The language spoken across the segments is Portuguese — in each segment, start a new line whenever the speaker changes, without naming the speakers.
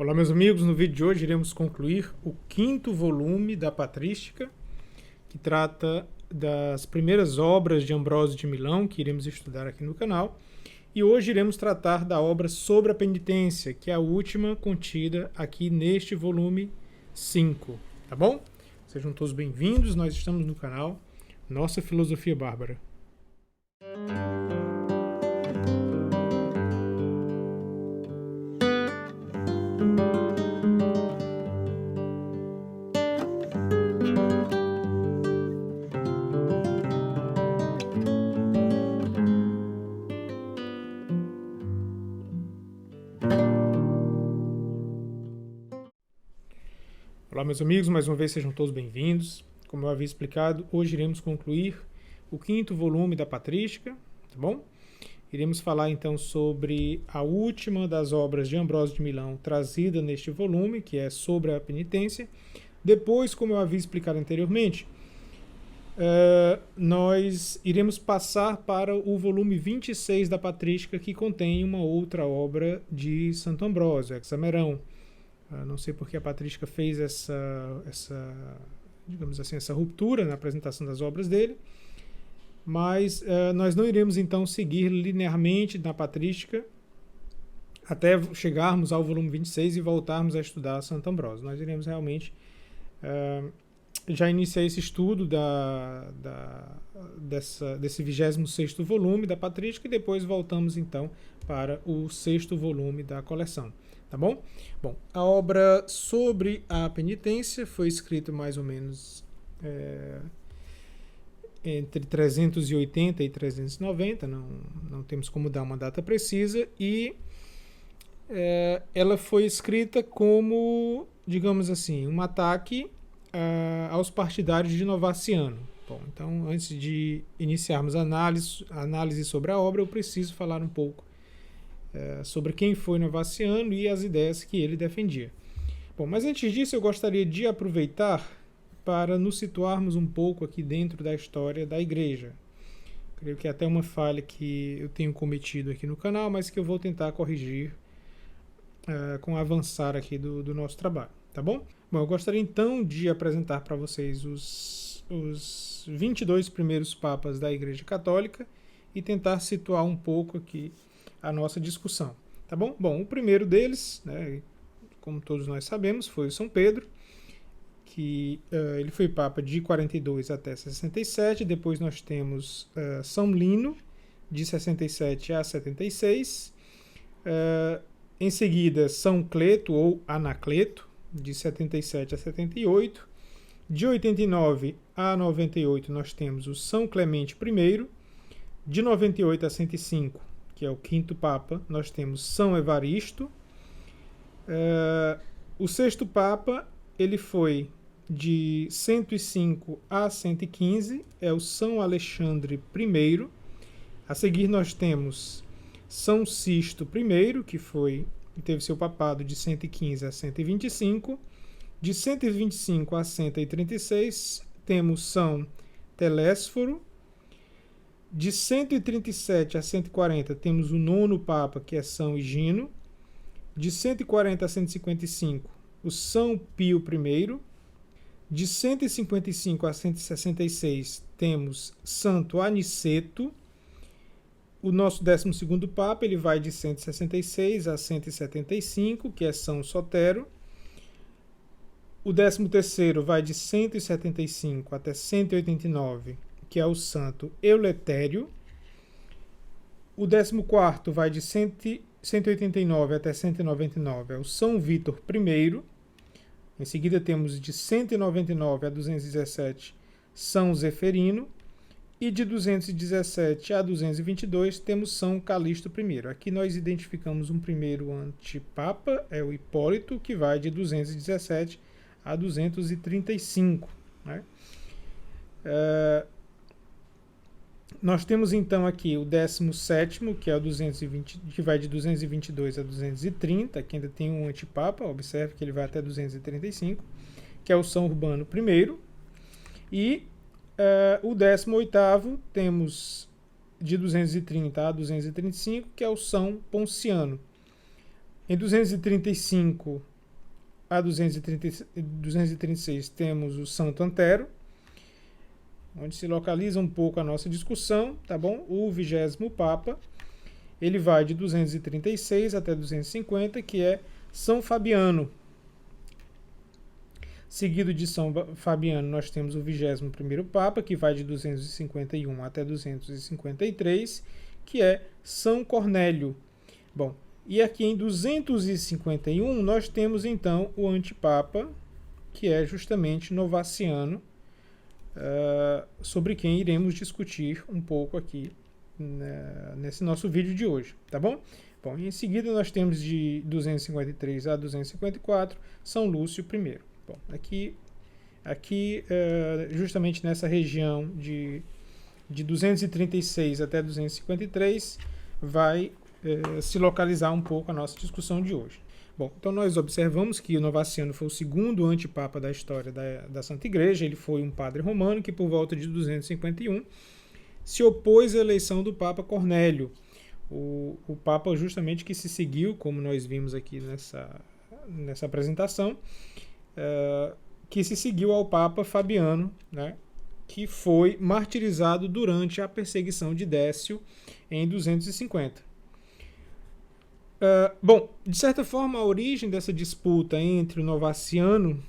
Olá, meus amigos. No vídeo de hoje iremos concluir o 5º volume da Patrística, que trata das primeiras obras de Ambrósio de Milão, que iremos estudar aqui no canal. E hoje iremos tratar da obra sobre a penitência, que é a última contida aqui neste volume 5, tá bom? Sejam todos bem-vindos, nós estamos no canal Nossa Filosofia Bárbara. Olá, meus amigos, mais uma vez sejam todos bem-vindos. Como eu havia explicado, hoje iremos concluir o 5º volume da Patrística, tá bom? Iremos falar então sobre a última das obras de Ambrósio de Milão trazida neste volume, que é sobre a penitência. Depois, como eu havia explicado anteriormente, nós iremos passar para o volume 26 da Patrística, que contém uma outra obra de Santo Ambrósio, Hexamerão. Não sei porque a Patrística fez digamos assim, essa ruptura na apresentação das obras dele, mas nós não iremos então seguir linearmente na Patrística até chegarmos ao volume 26 e voltarmos a estudar Santo Ambrósio. Nós iremos realmente já iniciar esse estudo desse 26º volume da Patrística e depois voltamos então para o 6º volume da coleção. Tá bom? Bom, a obra sobre a penitência foi escrita mais ou menos entre 380 e 390, não temos como dar uma data precisa, e ela foi escrita como, digamos assim, um ataque aos partidários de Novaciano. Bom, então, antes de iniciarmos a análise sobre a obra, eu preciso falar um pouco sobre quem foi Novaciano e as ideias que ele defendia. Bom, mas antes disso eu gostaria de aproveitar para nos situarmos um pouco aqui dentro da história da Igreja. Creio que é até uma falha que eu tenho cometido aqui no canal, mas que eu vou tentar corrigir com o avançar aqui do nosso trabalho, tá bom? Bom, eu gostaria então de apresentar para vocês os 22 primeiros papas da Igreja Católica e tentar situar um pouco aqui a nossa discussão, tá bom? Bom, o primeiro deles, né, como todos nós sabemos, foi o São Pedro, que ele foi papa de 42 até 67. Depois nós temos São Lino, de 67 a 76. Em seguida, São Cleto, ou Anacleto, de 77 a 78. De 89 a 98 nós temos o São Clemente I. De 98 a 105, que é o 5º Papa, nós temos São Evaristo. O 6º Papa, ele foi de 105 a 115, é o São Alexandre I. A seguir nós temos São Sisto I, que teve seu papado de 115 a 125. De 125 a 136, temos São Telésforo. De 137 a 140 temos o 9º Papa, que é São Higino. De 140 a 155, o São Pio I. De 155 a 166 temos Santo Aniceto. O nosso 12º Papa, ele vai de 166 a 175, que é São Sotero. O 13º vai de 175 até 189, que é o Santo Euletério. O 14º vai de 189 até 199, é o São Vítor I. Em seguida temos de 199 a 217, São Zeferino. E de 217 a 222 temos São Calixto I. Aqui nós identificamos um primeiro antipapa, é o Hipólito, que vai de 217 a 235. Né? Nós temos então aqui o 17º, que é o 220, que vai de 222 a 230, que ainda tem um antipapa, observe que ele vai até 235, que é o São Urbano I. E o 18º temos de 230 a 235, que é o São Ponciano. Em 235 a 236 temos o Santo Antero, onde se localiza um pouco a nossa discussão, tá bom? O 20º Papa, ele vai de 236 até 250, que é São Fabiano. Seguido de São Fabiano, nós temos o 21º Papa, que vai de 251 até 253, que é São Cornélio. Bom, e aqui em 251 nós temos então o antipapa, que é justamente Novaciano, sobre quem iremos discutir um pouco aqui nesse nosso vídeo de hoje, tá bom? Bom, em seguida nós temos de 253 a 254 São Lúcio I. Bom, aqui justamente nessa região de 236 até 253 vai se localizar um pouco a nossa discussão de hoje. Bom, então nós observamos que o Novaciano foi o segundo antipapa da história da Santa Igreja. Ele foi um padre romano que por volta de 251 se opôs à eleição do Papa Cornélio, o Papa justamente que se seguiu, como nós vimos aqui nessa apresentação, que se seguiu ao Papa Fabiano, né, que foi martirizado durante a perseguição de Décio em 250. Bom, de certa forma, a origem dessa disputa entre o Novaciano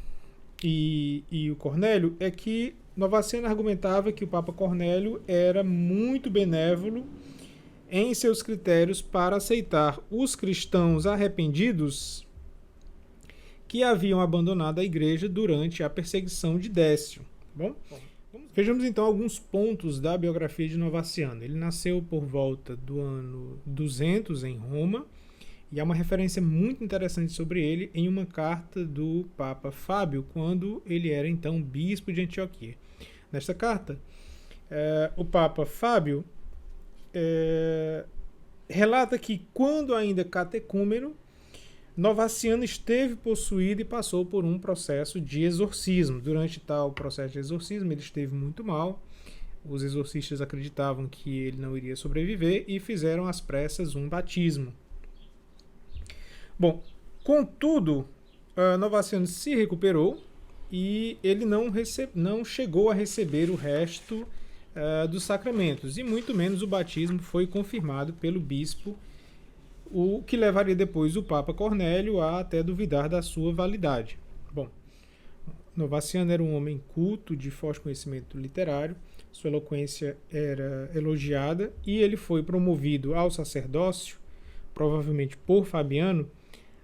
e o Cornélio é que Novaciano argumentava que o Papa Cornélio era muito benévolo em seus critérios para aceitar os cristãos arrependidos que haviam abandonado a igreja durante a perseguição de Décio. Bom, vejamos então alguns pontos da biografia de Novaciano. Ele nasceu por volta do ano 200 em Roma, e há uma referência muito interessante sobre ele em uma carta do Papa Fábio, quando ele era então bispo de Antioquia. Nesta carta, o Papa Fábio relata que, quando ainda catecúmeno, Novaciano esteve possuído e passou por um processo de exorcismo. Durante tal processo de exorcismo, ele esteve muito mal. Os exorcistas acreditavam que ele não iria sobreviver e fizeram às pressas um batismo. Bom, contudo, Novaciano se recuperou e ele não chegou a receber o resto dos sacramentos, e muito menos o batismo foi confirmado pelo bispo, o que levaria depois o Papa Cornélio a até duvidar da sua validade. Bom, Novaciano era um homem culto, de forte conhecimento literário, sua eloquência era elogiada e ele foi promovido ao sacerdócio, provavelmente por Fabiano,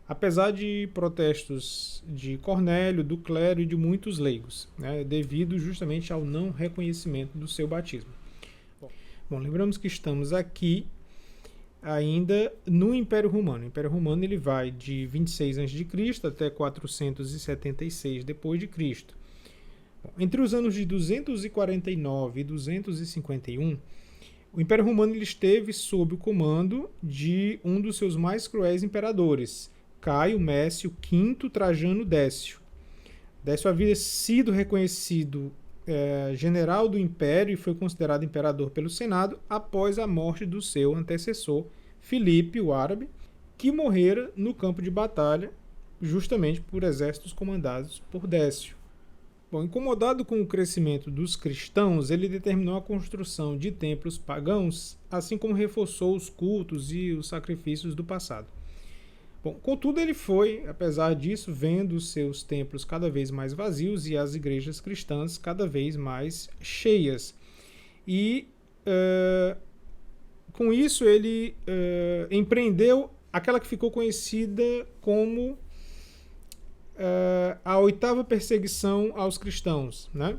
apesar de protestos de Cornélio, do clero e de muitos leigos, né, devido justamente ao não reconhecimento do seu batismo. Bom, lembramos que estamos aqui ainda no Império Romano. O Império Romano ele vai de 26 a.C. até 476 d.C. Entre os anos de 249 e 251, o Império Romano ele esteve sob o comando de um dos seus mais cruéis imperadores, Caio Mécio V Trajano Décio. Décio havia sido reconhecido general do Império e foi considerado imperador pelo Senado após a morte do seu antecessor, Filipe, o árabe, que morrera no campo de batalha justamente por exércitos comandados por Décio. Bom, incomodado com o crescimento dos cristãos, ele determinou a construção de templos pagãos, assim como reforçou os cultos e os sacrifícios do passado. Bom, contudo, ele foi, apesar disso, vendo os seus templos cada vez mais vazios e as igrejas cristãs cada vez mais cheias. E, com isso, ele empreendeu aquela que ficou conhecida como a oitava perseguição aos cristãos, né?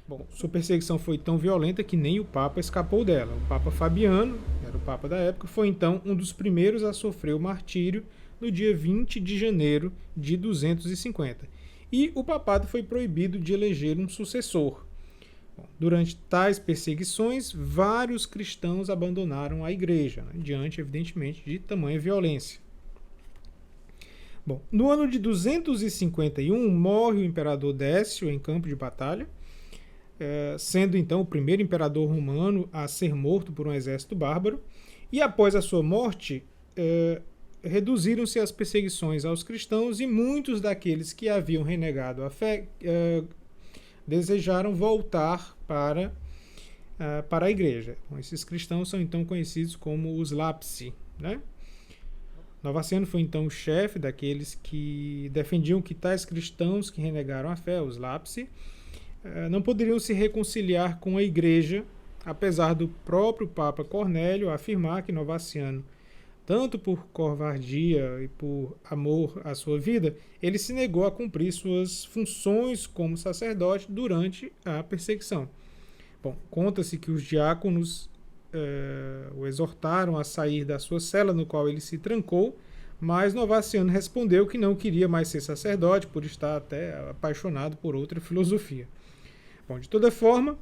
Bom, sua perseguição foi tão violenta que nem o Papa escapou dela. O Papa Fabiano, era o Papa da época, foi então um dos primeiros a sofrer o martírio no dia 20 de janeiro de 250. E o papado foi proibido de eleger um sucessor. Bom, durante tais perseguições, vários cristãos abandonaram a igreja, né, diante, evidentemente, de tamanha violência. Bom, no ano de 251, morre o imperador Décio em campo de batalha, sendo então o primeiro imperador romano a ser morto por um exército bárbaro. E após a sua morte, reduziram-se as perseguições aos cristãos e muitos daqueles que haviam renegado a fé desejaram voltar para a igreja. Então, esses cristãos são então conhecidos como os Lapsi, né? Novaciano foi então o chefe daqueles que defendiam que tais cristãos que renegaram a fé, os Lapsi, não poderiam se reconciliar com a igreja, apesar do próprio Papa Cornélio afirmar que Novaciano, tanto por covardia e por amor à sua vida, ele se negou a cumprir suas funções como sacerdote durante a perseguição. Bom, conta-se que os diáconos o exortaram a sair da sua cela no qual ele se trancou, mas Novaciano respondeu que não queria mais ser sacerdote por estar até apaixonado por outra filosofia. Bom, de toda forma,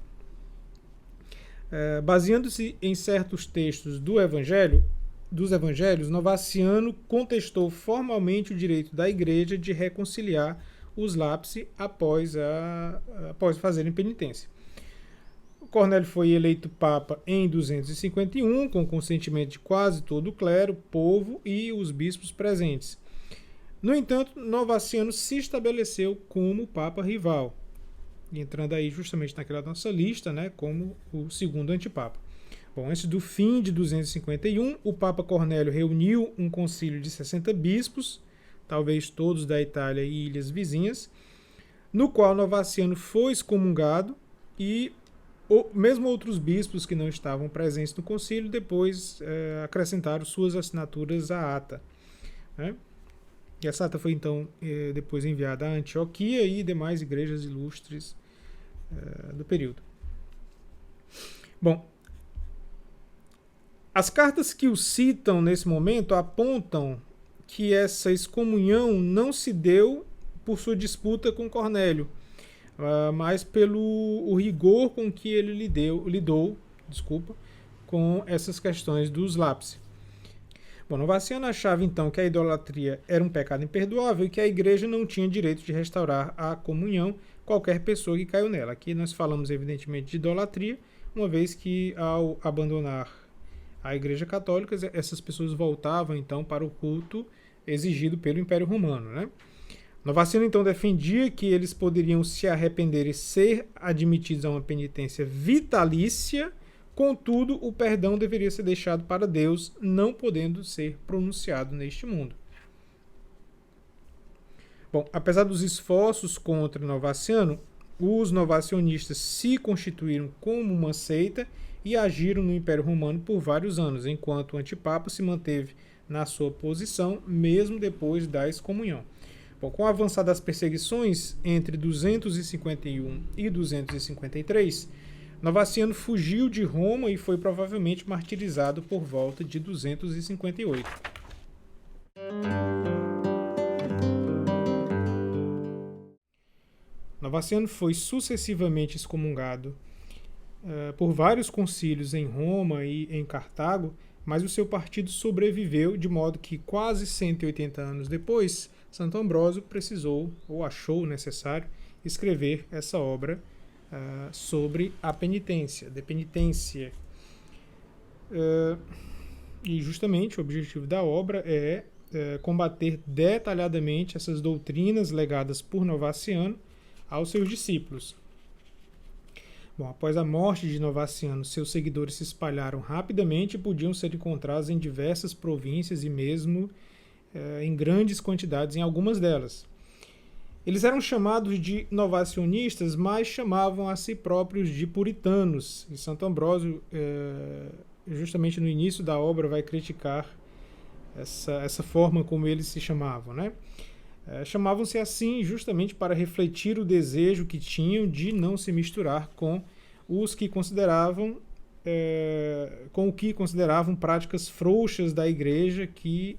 baseando-se em certos textos dos evangelhos, Novaciano contestou formalmente o direito da igreja de reconciliar os Lapsi após fazerem penitência. Cornélio foi eleito papa em 251, com consentimento de quase todo o clero, povo e os bispos presentes. No entanto, Novaciano se estabeleceu como papa rival, entrando aí justamente naquela nossa lista, né, como o segundo antipapa. Bom, antes do fim de 251, o Papa Cornélio reuniu um concílio de 60 bispos, talvez todos da Itália e ilhas vizinhas, no qual Novaciano foi excomungado e mesmo outros bispos que não estavam presentes no concílio depois acrescentaram suas assinaturas à ata, né? E essa ata foi então depois enviada a Antioquia e demais igrejas ilustres do período. Bom, as cartas que o citam nesse momento apontam que essa excomunhão não se deu por sua disputa com Cornélio, mas pelo rigor com que ele lidou com essas questões dos Lapsi. Bom, Novaciano achava então que a idolatria era um pecado imperdoável e que a igreja não tinha direito de restaurar a comunhão qualquer pessoa que caiu nela. Aqui nós falamos evidentemente de idolatria, uma vez que ao abandonar a igreja católica, essas pessoas voltavam então para o culto exigido pelo Império Romano, né? Novaciano então defendia que eles poderiam se arrepender e ser admitidos a uma penitência vitalícia, contudo, o perdão deveria ser deixado para Deus, não podendo ser pronunciado neste mundo. Bom, apesar dos esforços contra Novaciano, os novacionistas se constituíram como uma seita e agiram no Império Romano por vários anos, enquanto o antipapa se manteve na sua posição, mesmo depois da excomunhão. Bom, com o avançar das perseguições entre 251 e 253, Novaciano fugiu de Roma e foi provavelmente martirizado por volta de 258. Novaciano foi sucessivamente excomungado por vários concílios em Roma e em Cartago, mas o seu partido sobreviveu, de modo que quase 180 anos depois, Santo Ambrósio precisou, ou achou necessário, escrever essa obra sobre a penitência, de penitência. E justamente o objetivo da obra é combater detalhadamente essas doutrinas legadas por Novaciano aos seus discípulos. Bom, após a morte de Novaciano, seus seguidores se espalharam rapidamente e podiam ser encontrados em diversas províncias e mesmo em grandes quantidades em algumas delas. Eles eram chamados de novacionistas, mas chamavam a si próprios de puritanos. E Santo Ambrósio, justamente no início da obra, vai criticar essa forma como eles se chamavam, né? Chamavam-se assim justamente para refletir o desejo que tinham de não se misturar com os que consideravam práticas frouxas da igreja que,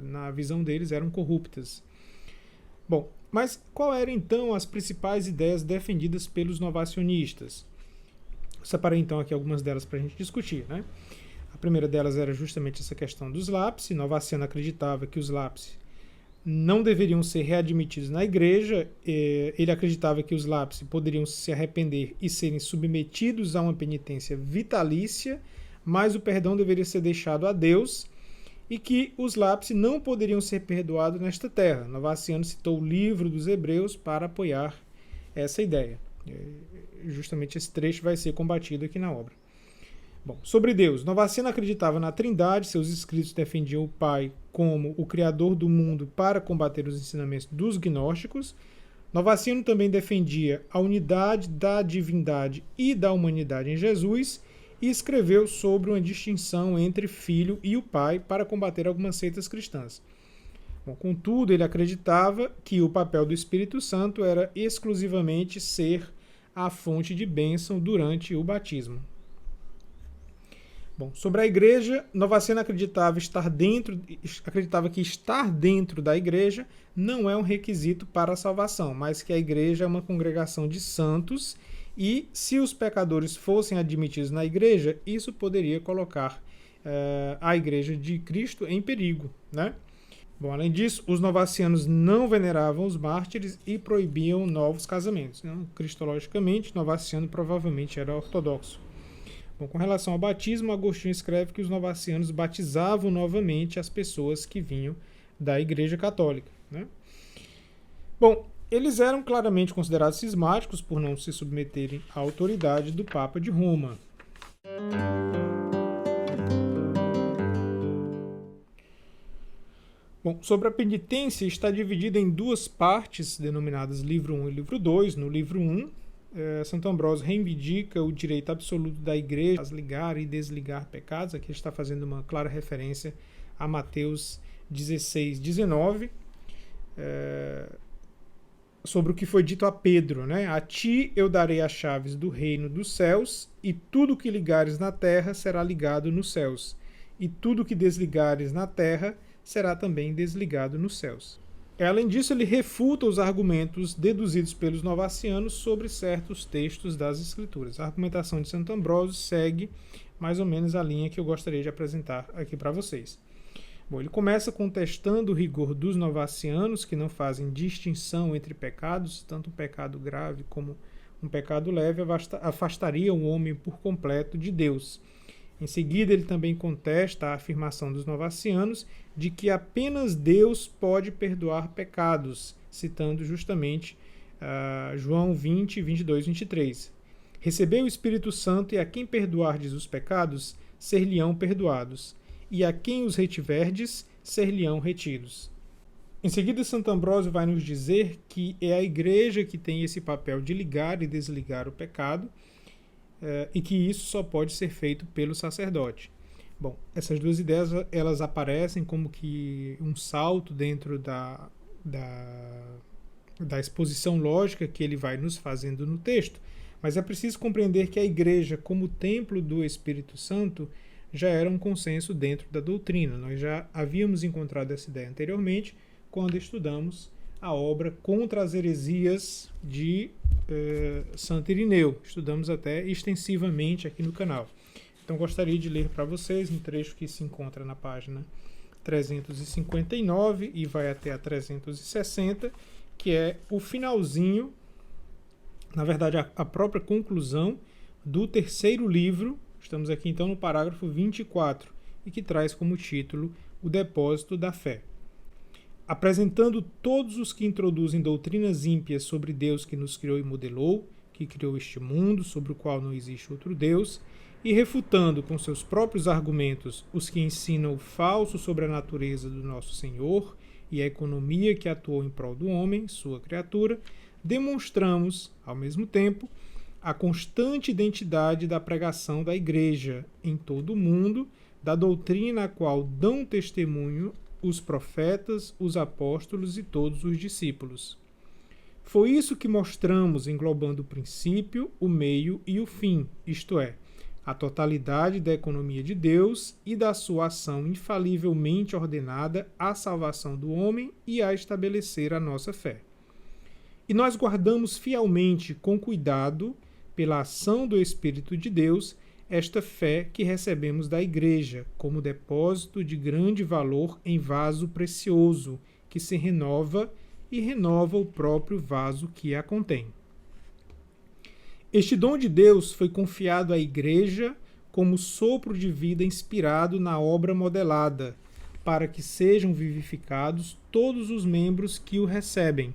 na visão deles, eram corruptas. Bom, mas qual eram então as principais ideias defendidas pelos novacionistas? Separei então aqui algumas delas para a gente discutir, né? A primeira delas era justamente essa questão dos Lapsi. Novaciano acreditava que os Lapsi não deveriam ser readmitidos na igreja. Ele acreditava que os Lapsi poderiam se arrepender e serem submetidos a uma penitência vitalícia, mas o perdão deveria ser deixado a Deus. e que os lápis não poderiam ser perdoados nesta terra. Novaciano citou o livro dos Hebreus para apoiar essa ideia. Justamente esse trecho vai ser combatido aqui na obra. Bom, sobre Deus. Novaciano acreditava na Trindade, seus escritos defendiam o Pai como o Criador do mundo para combater os ensinamentos dos gnósticos. Novaciano também defendia a unidade da divindade e da humanidade em Jesus e escreveu sobre uma distinção entre Filho e o Pai para combater algumas seitas cristãs. Bom, contudo, ele acreditava que o papel do Espírito Santo era exclusivamente ser a fonte de bênção durante o batismo. Bom, sobre a igreja, Novaciano acreditava que estar dentro da igreja não é um requisito para a salvação, mas que a igreja é uma congregação de santos e, se os pecadores fossem admitidos na igreja, isso poderia colocar a igreja de Cristo em perigo, né? Bom, além disso, os novacianos não veneravam os mártires e proibiam novos casamentos. Então, cristologicamente, Novaciano provavelmente era ortodoxo. Bom, com relação ao batismo, Agostinho escreve que os novacianos batizavam novamente as pessoas que vinham da Igreja Católica, né? Bom, eles eram claramente considerados cismáticos por não se submeterem à autoridade do Papa de Roma. Bom, sobre a penitência, está dividida em duas partes, denominadas livro 1 e livro 2. No livro 1, Santo Ambrósio reivindica o direito absoluto da igreja a ligar e desligar pecados. Aqui está fazendo uma clara referência a Mateus 16, 19, sobre o que foi dito a Pedro, né? A ti eu darei as chaves do reino dos céus, e tudo que ligares na terra será ligado nos céus, e tudo que desligares na terra será também desligado nos céus. Além disso, ele refuta os argumentos deduzidos pelos novacianos sobre certos textos das Escrituras. A argumentação de Santo Ambrósio segue mais ou menos a linha que eu gostaria de apresentar aqui para vocês. Bom, ele começa contestando o rigor dos novacianos, que não fazem distinção entre pecados, tanto um pecado grave como um pecado leve afastaria o homem por completo de Deus. Em seguida, ele também contesta a afirmação dos novacianos de que apenas Deus pode perdoar pecados, citando justamente João 20, 22, 23. Recebei o Espírito Santo, e a quem perdoardes os pecados, ser-lhe-ão perdoados, e a quem os retiverdes, ser-lhe-ão retidos. Em seguida, Santo Ambrósio vai nos dizer que é a igreja que tem esse papel de ligar e desligar o pecado, e que isso só pode ser feito pelo sacerdote. Bom, essas duas ideias elas aparecem como que um salto dentro da exposição lógica que ele vai nos fazendo no texto, mas é preciso compreender que a igreja, como templo do Espírito Santo, já era um consenso dentro da doutrina. Nós já havíamos encontrado essa ideia anteriormente, quando estudamos a obra Contra as Heresias de Santo Irineu. Estudamos até extensivamente aqui no canal. Então gostaria de ler para vocês um trecho que se encontra na página 359 e vai até a 360, que é o finalzinho, na verdade a própria conclusão do terceiro livro. Estamos aqui então no parágrafo 24, e que traz como título O Depósito da Fé. Apresentando todos os que introduzem doutrinas ímpias sobre Deus que nos criou e modelou, que criou este mundo, sobre o qual não existe outro Deus, e refutando com seus próprios argumentos os que ensinam o falso sobre a natureza do nosso Senhor e a economia que atuou em prol do homem, sua criatura, demonstramos, ao mesmo tempo, a constante identidade da pregação da Igreja em todo o mundo, da doutrina a qual dão testemunho os profetas, os apóstolos e todos os discípulos. Foi isso que mostramos, englobando o princípio, o meio e o fim, isto é, a totalidade da economia de Deus e da sua ação infalivelmente ordenada à salvação do homem e a estabelecer a nossa fé. E nós guardamos fielmente, com cuidado, pela ação do Espírito de Deus, esta fé que recebemos da Igreja, como depósito de grande valor em vaso precioso, que se renova e renova o próprio vaso que a contém. Este dom de Deus foi confiado à Igreja como sopro de vida inspirado na obra modelada, para que sejam vivificados todos os membros que o recebem.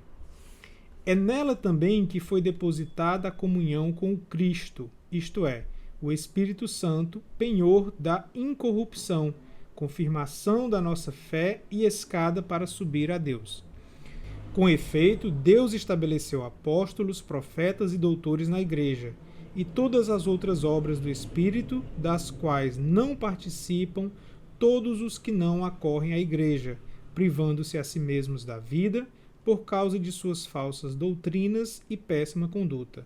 É nela também que foi depositada a comunhão com o Cristo, isto é, o Espírito Santo, penhor da incorrupção, confirmação da nossa fé e escada para subir a Deus. Com efeito, Deus estabeleceu apóstolos, profetas e doutores na Igreja, e todas as outras obras do Espírito, das quais não participam todos os que não acorrem à Igreja, privando-se a si mesmos da vida, por causa de suas falsas doutrinas e péssima conduta.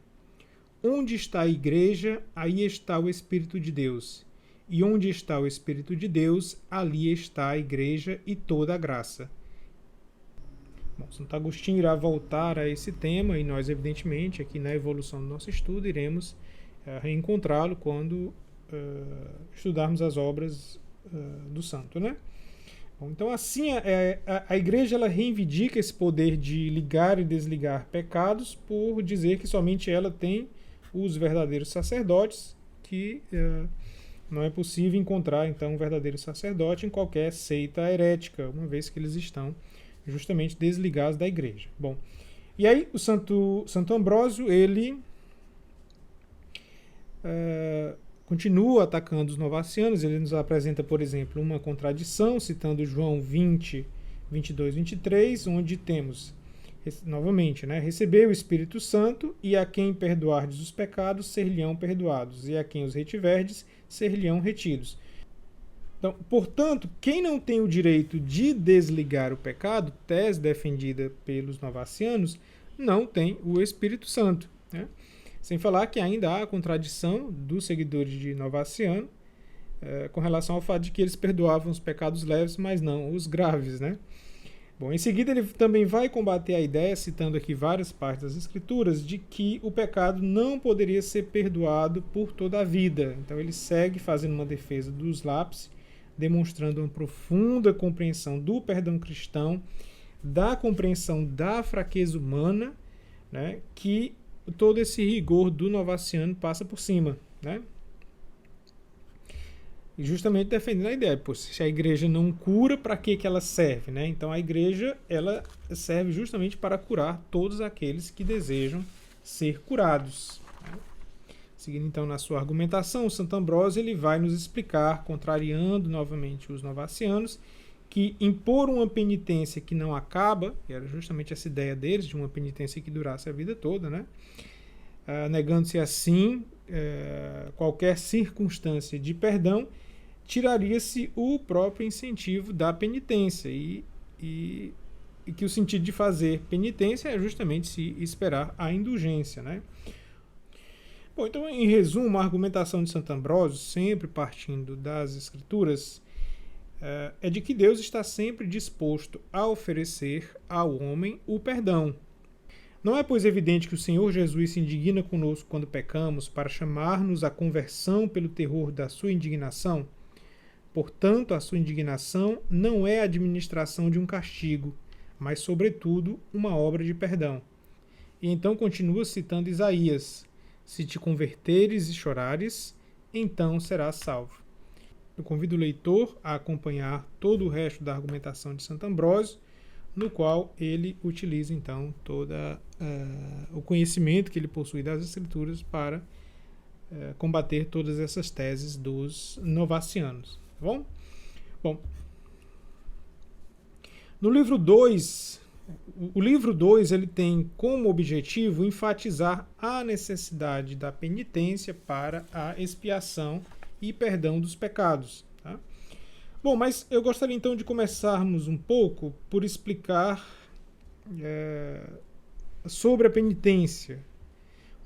Onde está a Igreja, aí está o Espírito de Deus. E onde está o Espírito de Deus, ali está a Igreja e toda a graça. Bom, Santo Agostinho irá voltar a esse tema e nós, evidentemente, aqui na evolução do nosso estudo, iremos reencontrá-lo quando estudarmos as obras do santo, né? Bom, então, assim, a Igreja ela reivindica esse poder de ligar e desligar pecados por dizer que somente ela tem os verdadeiros sacerdotes, que não é possível encontrar, então, um verdadeiro sacerdote em qualquer seita herética, uma vez que eles estão justamente desligados da Igreja. Bom, e aí o Santo Ambrósio, ele continua atacando os novacianos. Ele nos apresenta, por exemplo, uma contradição, citando João 20, 22, 23, onde temos, novamente, receber o Espírito Santo, e a quem perdoardes os pecados, ser-lhe-ão perdoados, e a quem os retiverdes, ser-lhe-ão retidos. Então, portanto, quem não tem o direito de desligar o pecado, tese defendida pelos novacianos, não tem o Espírito Santo, né? Sem falar que ainda há a contradição dos seguidores de Novaciano com relação ao fato de que eles perdoavam os pecados leves, mas não os graves, né? Bom, em seguida ele também vai combater a ideia, citando aqui várias partes das Escrituras, de que o pecado não poderia ser perdoado por toda a vida. Então ele segue fazendo uma defesa dos lápis, demonstrando uma profunda compreensão do perdão cristão, da compreensão da fraqueza humana, né, que todo esse rigor do novaciano passa por cima, né? E justamente defendendo a ideia, se a Igreja não cura, para que ela serve, né? Então a Igreja ela serve justamente para curar todos aqueles que desejam ser curados, né? Seguindo então na sua argumentação, o Santo Ambrósio ele vai nos explicar, contrariando novamente os novacianos, que impor uma penitência que não acaba, que era justamente essa ideia deles, de uma penitência que durasse a vida toda, né? Negando-se assim qualquer circunstância de perdão, tiraria-se o próprio incentivo da penitência, e que o sentido de fazer penitência é justamente se esperar a indulgência, né? Bom, então, em resumo, a argumentação de Santo Ambrósio, sempre partindo das Escrituras, é de que Deus está sempre disposto a oferecer ao homem o perdão. Não é, pois, evidente que o Senhor Jesus se indigna conosco quando pecamos para chamar-nos à conversão pelo terror da sua indignação? Portanto, a sua indignação não é a administração de um castigo, mas, sobretudo, uma obra de perdão. E então continua citando Isaías: se te converteres e chorares, então serás salvo. Eu convido o leitor a acompanhar todo o resto da argumentação de Santo Ambrósio, no qual ele utiliza então todo o conhecimento que ele possui das Escrituras para combater todas essas teses dos novacianos. Tá bom? Bom, no livro 2, o livro 2 ele tem como objetivo enfatizar a necessidade da penitência para a expiação e perdão dos pecados. Tá? Bom, mas eu gostaria então de começarmos um pouco por explicar sobre a penitência.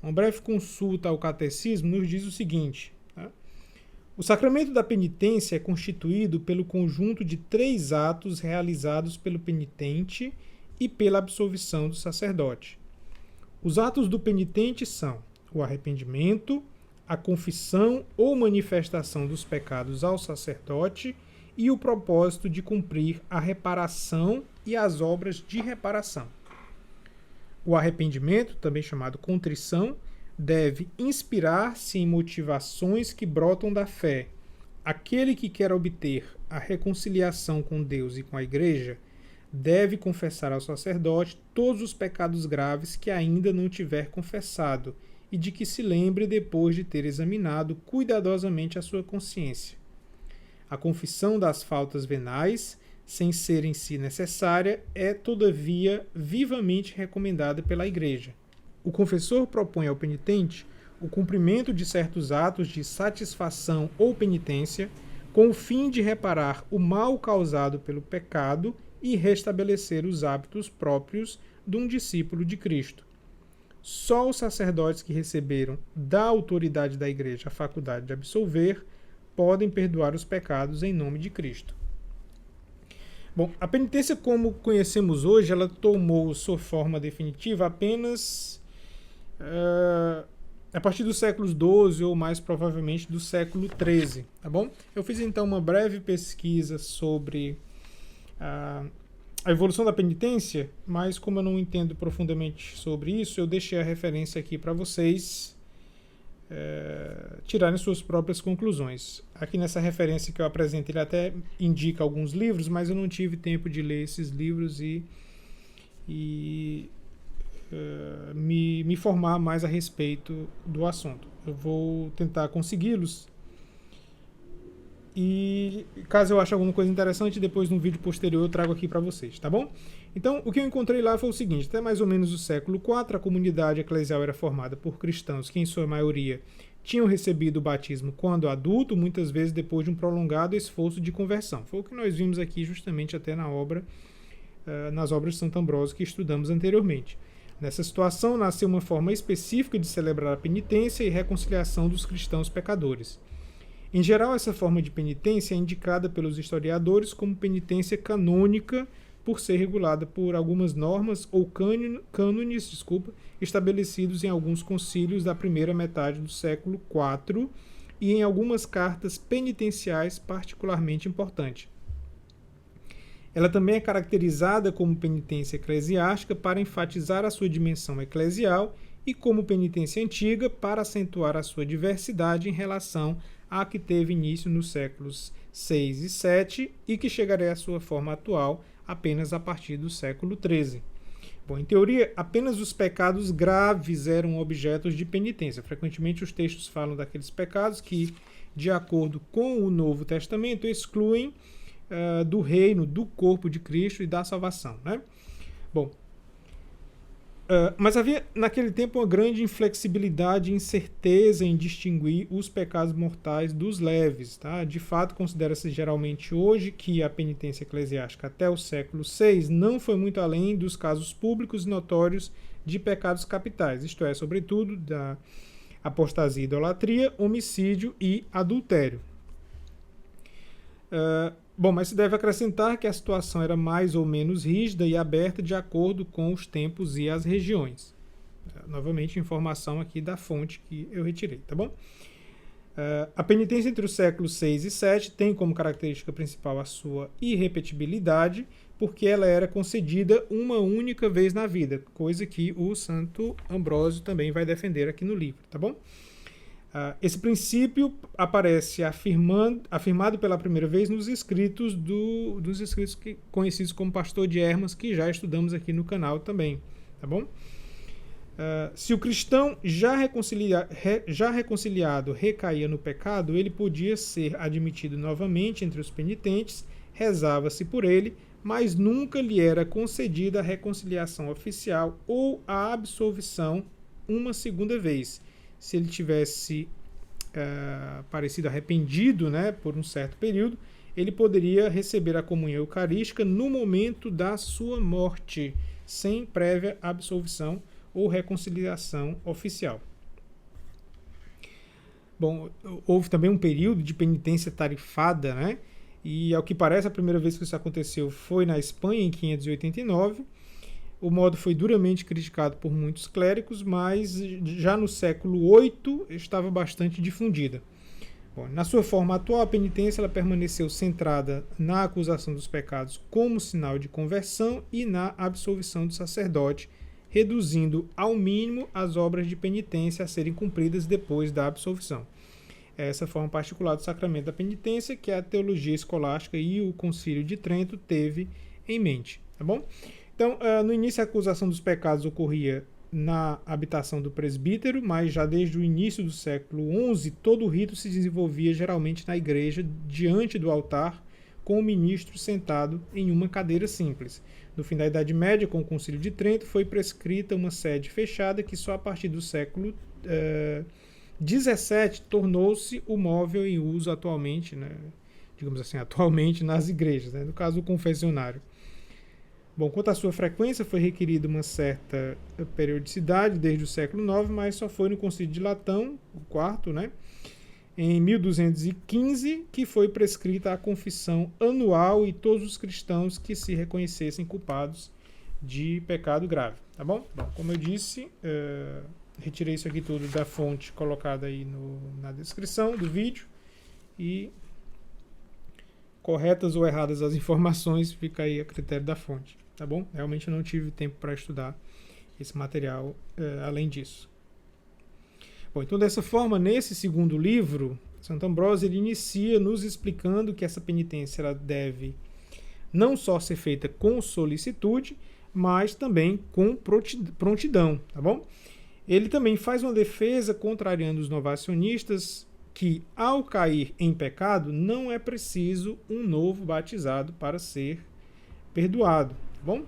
Uma breve consulta ao catecismo nos diz o seguinte: tá? O sacramento da penitência é constituído pelo conjunto de 3 atos realizados pelo penitente e pela absolvição do sacerdote. Os atos do penitente são o arrependimento, a confissão ou manifestação dos pecados ao sacerdote e o propósito de cumprir a reparação e as obras de reparação. O arrependimento, também chamado contrição, deve inspirar-se em motivações que brotam da fé, aquele que quer obter a reconciliação com Deus e com a Igreja deve confessar ao sacerdote todos os pecados graves que ainda não tiver confessado e de que se lembre depois de ter examinado cuidadosamente a sua consciência. A confissão das faltas venais, sem ser em si necessária, é, todavia, vivamente recomendada pela Igreja. O confessor propõe ao penitente o cumprimento de certos atos de satisfação ou penitência, com o fim de reparar o mal causado pelo pecado e restabelecer os hábitos próprios de um discípulo de Cristo. Só os sacerdotes que receberam da autoridade da Igreja a faculdade de absolver podem perdoar os pecados em nome de Cristo. Bom, a penitência como conhecemos hoje, ela tomou sua forma definitiva apenas a partir dos séculos XII ou mais provavelmente do século XIII, tá bom? Eu fiz então uma breve pesquisa sobre a evolução da penitência, mas como eu não entendo profundamente sobre isso, eu deixei a referência aqui para vocês tirarem suas próprias conclusões. Aqui nessa referência que eu apresento, ele até indica alguns livros, mas eu não tive tempo de ler esses livros e me informar mais a respeito do assunto. Eu vou tentar consegui-los e caso eu ache alguma coisa interessante, depois no vídeo posterior eu trago aqui para vocês, tá bom? Então, o que eu encontrei lá foi o seguinte: até mais ou menos o século IV, a comunidade eclesial era formada por cristãos que, em sua maioria, tinham recebido o batismo quando adulto, muitas vezes depois de um prolongado esforço de conversão. Foi o que nós vimos aqui justamente até nas obras de Santo Ambrósio que estudamos anteriormente. Nessa situação, nasceu uma forma específica de celebrar a penitência e reconciliação dos cristãos pecadores. Em geral, essa forma de penitência é indicada pelos historiadores como penitência canônica, por ser regulada por algumas normas ou cânones estabelecidos em alguns concílios da primeira metade do século IV e em algumas cartas penitenciais particularmente importantes. Ela também é caracterizada como penitência eclesiástica para enfatizar a sua dimensão eclesial e como penitência antiga para acentuar a sua diversidade em relação à que teve início nos séculos VI e VII e que chegaria à sua forma atual apenas a partir do século XIII. Bom, em teoria, apenas os pecados graves eram objetos de penitência. Frequentemente os textos falam daqueles pecados que, de acordo com o Novo Testamento, excluem do reino, do corpo de Cristo e da salvação, né? Bom, mas havia naquele tempo uma grande inflexibilidade e incerteza em distinguir os pecados mortais dos leves, tá? De fato, considera-se geralmente hoje que a penitência eclesiástica até o século VI não foi muito além dos casos públicos e notórios de pecados capitais, isto é, sobretudo da apostasia e idolatria, homicídio e adultério. Bom, mas se deve acrescentar que a situação era mais ou menos rígida e aberta de acordo com os tempos e as regiões. Novamente, informação aqui da fonte que eu retirei, tá bom? A penitência entre os séculos VI e VII tem como característica principal a sua irrepetibilidade, porque ela era concedida uma única vez na vida, coisa que o Santo Ambrósio também vai defender aqui no livro, tá bom? Esse princípio aparece afirmado pela primeira vez nos escritos conhecidos como Pastor de Hermas, que já estudamos aqui no canal também, tá bom? Se o cristão já reconciliado recaía no pecado, ele podia ser admitido novamente entre os penitentes, rezava-se por ele, mas nunca lhe era concedida a reconciliação oficial ou a absolvição uma segunda vez. Se ele tivesse parecido arrependido, né, por um certo período, ele poderia receber a comunhão eucarística no momento da sua morte, sem prévia absolvição ou reconciliação oficial. Bom, houve também um período de penitência tarifada, né? E ao que parece a primeira vez que isso aconteceu foi na Espanha, em 589. O modo foi duramente criticado por muitos clérigos, mas já no século VIII estava bastante difundida. Bom, na sua forma atual, a penitência ela permaneceu centrada na acusação dos pecados como sinal de conversão e na absolvição do sacerdote, reduzindo ao mínimo as obras de penitência a serem cumpridas depois da absolvição. É essa forma particular do sacramento da penitência que a teologia escolástica e o Concílio de Trento teve em mente, tá bom? Então, no início a acusação dos pecados ocorria na habitação do presbítero, mas já desde o início do século XI, todo o rito se desenvolvia geralmente na igreja, diante do altar, com o ministro sentado em uma cadeira simples. No fim da Idade Média, com o Concílio de Trento, foi prescrita uma sede fechada que só a partir do século XVII tornou-se o móvel em uso atualmente, né, digamos assim, atualmente nas igrejas, né, no caso do confessionário. Bom, quanto à sua frequência, foi requerida uma certa periodicidade desde o século IX, mas só foi no Concílio de Latão, o quarto, né, em 1215, que foi prescrita a confissão anual e todos os cristãos que se reconhecessem culpados de pecado grave, tá bom? Bom, como eu disse, retirei isso aqui tudo da fonte colocada aí na descrição do vídeo e corretas ou erradas as informações fica aí a critério da fonte, tá bom? Realmente eu não tive tempo para estudar esse material além disso. Bom, então dessa forma, nesse segundo livro, Santo Ambrósio ele inicia nos explicando que essa penitência ela deve não só ser feita com solicitude, mas também com prontidão, tá bom? Ele também faz uma defesa contrariando os novacionistas que, ao cair em pecado, não é preciso um novo batizado para ser perdoado, tá bom?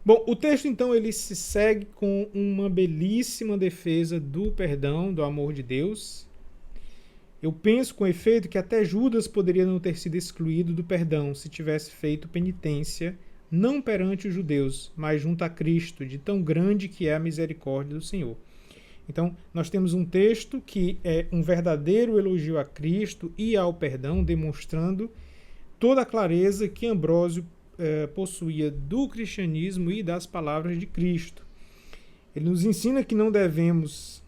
Bom, o texto então ele se segue com uma belíssima defesa do perdão, do amor de Deus. Eu penso com efeito que até Judas poderia não ter sido excluído do perdão se tivesse feito penitência não perante os judeus, mas junto a Cristo, de tão grande que é a misericórdia do Senhor. Então, nós temos um texto que é um verdadeiro elogio a Cristo e ao perdão, demonstrando toda a clareza que Ambrósio possuía do cristianismo e das palavras de Cristo. Ele nos ensina que não devemos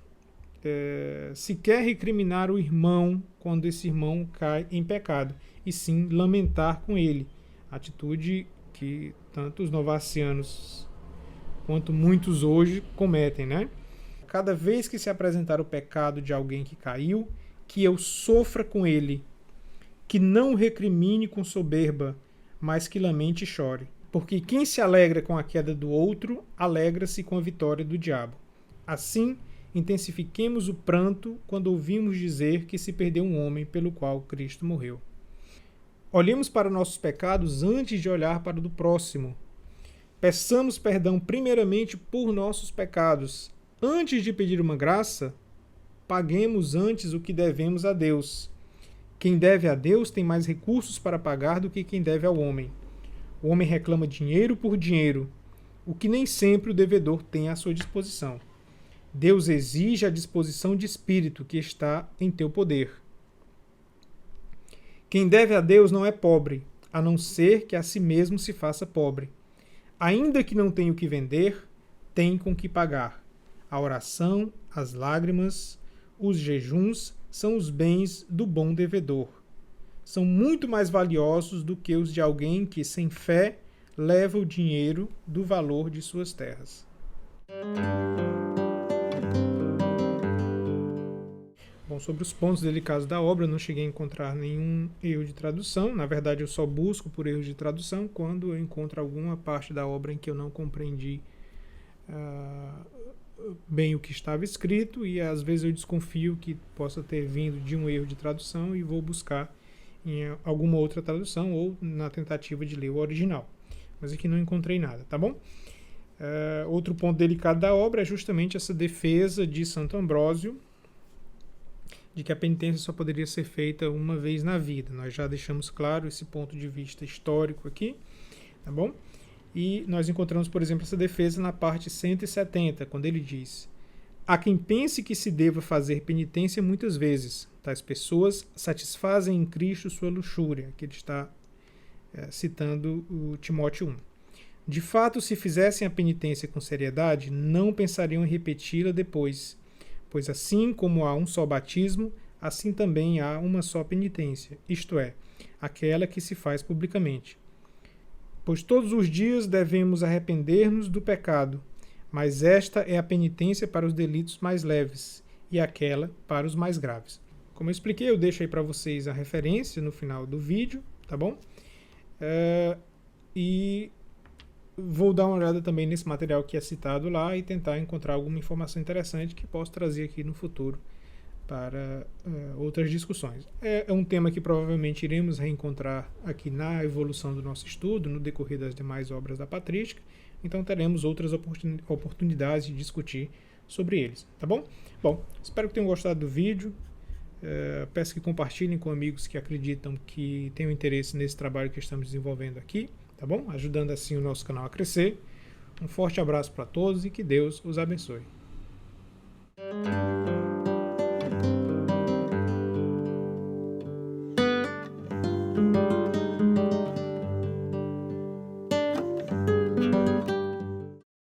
sequer recriminar o irmão quando esse irmão cai em pecado, e sim lamentar com ele. Atitude que tanto os novacianos quanto muitos hoje cometem, né? Cada vez que se apresentar o pecado de alguém que caiu, que eu sofra com ele, que não recrimine com soberba, mas que lamente e chore. Porque quem se alegra com a queda do outro, alegra-se com a vitória do diabo. Assim, intensifiquemos o pranto quando ouvimos dizer que se perdeu um homem pelo qual Cristo morreu. Olhemos para nossos pecados antes de olhar para o do próximo. Peçamos perdão primeiramente por nossos pecados. Antes de pedir uma graça, paguemos antes o que devemos a Deus. Quem deve a Deus tem mais recursos para pagar do que quem deve ao homem. O homem reclama dinheiro por dinheiro, o que nem sempre o devedor tem à sua disposição. Deus exige a disposição de espírito que está em teu poder. Quem deve a Deus não é pobre, a não ser que a si mesmo se faça pobre. Ainda que não tenha o que vender, tem com que pagar. A oração, as lágrimas, os jejuns são os bens do bom devedor. São muito mais valiosos do que os de alguém que, sem fé, leva o dinheiro do valor de suas terras. Bom, sobre os pontos delicados da obra, eu não cheguei a encontrar nenhum erro de tradução. Na verdade, eu só busco por erros de tradução quando eu encontro alguma parte da obra em que eu não compreendi bem o que estava escrito, e às vezes eu desconfio que possa ter vindo de um erro de tradução e vou buscar em alguma outra tradução ou na tentativa de ler o original. Mas aqui não encontrei nada, tá bom? Outro ponto delicado da obra é justamente essa defesa de Santo Ambrósio de que a penitência só poderia ser feita uma vez na vida. Nós já deixamos claro esse ponto de vista histórico aqui, tá bom? E nós encontramos, por exemplo, essa defesa na parte 170, quando ele diz: há quem pense que se deva fazer penitência muitas vezes. Tais pessoas satisfazem em Cristo sua luxúria, que ele está citando o Timóteo 1. De fato, se fizessem a penitência com seriedade, não pensariam em repeti-la depois, pois assim como há um só batismo, assim também há uma só penitência, isto é, aquela que se faz publicamente. Pois todos os dias devemos arrepender-nos do pecado, mas esta é a penitência para os delitos mais leves, e aquela para os mais graves. Como eu expliquei, eu deixo aí para vocês a referência no final do vídeo, tá bom? E vou dar uma olhada também nesse material que é citado lá e tentar encontrar alguma informação interessante que possa trazer aqui no futuro para outras discussões. É um tema que provavelmente iremos reencontrar aqui na evolução do nosso estudo, no decorrer das demais obras da patrística, então teremos outras oportunidades de discutir sobre eles, tá bom? Bom, espero que tenham gostado do vídeo. Peço que compartilhem com amigos que acreditam que tenham interesse nesse trabalho que estamos desenvolvendo aqui, tá bom? Ajudando assim o nosso canal a crescer. Um forte abraço para todos e que Deus os abençoe.